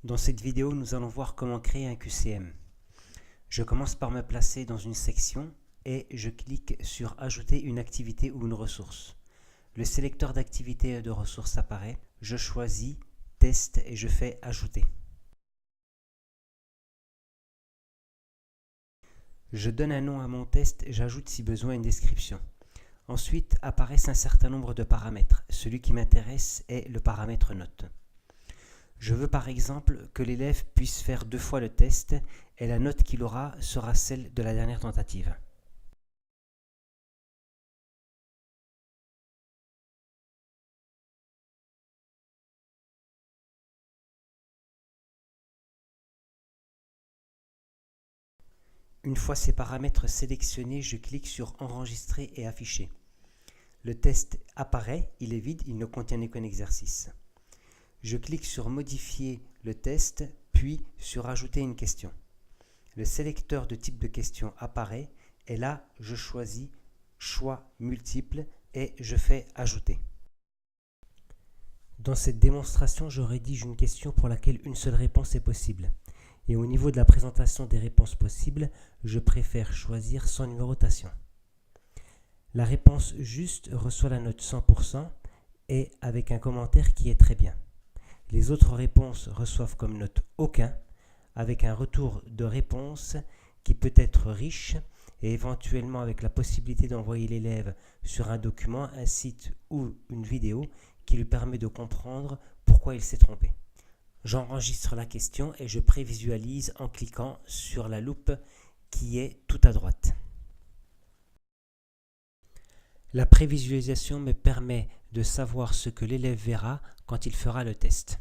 Dans cette vidéo, nous allons voir comment créer un QCM. Je commence par me placer dans une section et je clique sur Ajouter une activité ou une ressource. Le sélecteur d'activités et de ressources apparaît. Je choisis Test et je fais Ajouter. Je donne un nom à mon test et j'ajoute si besoin une description. Ensuite apparaissent un certain nombre de paramètres. Celui qui m'intéresse est le paramètre note. Je veux par exemple que l'élève puisse faire 2 fois le test et la note qu'il aura sera celle de la dernière tentative. Une fois ces paramètres sélectionnés, je clique sur Enregistrer et afficher. Le test apparaît, il est vide, il ne contient qu'un exercice. Je clique sur Modifier le test, puis sur Ajouter une question. Le sélecteur de type de question apparaît et là, je choisis Choix multiple et je fais Ajouter. Dans cette démonstration, je rédige une question pour laquelle une seule réponse est possible. Et au niveau de la présentation des réponses possibles, je préfère choisir sans numérotation. La réponse juste reçoit la note 100% et avec un commentaire qui est très bien. Les autres réponses reçoivent comme note aucun, avec un retour de réponse qui peut être riche et éventuellement avec la possibilité d'envoyer l'élève sur un document, un site ou une vidéo qui lui permet de comprendre pourquoi il s'est trompé. J'enregistre la question et je prévisualise en cliquant sur la loupe qui est tout à droite. La prévisualisation me permet de savoir ce que l'élève verra quand il fera le test.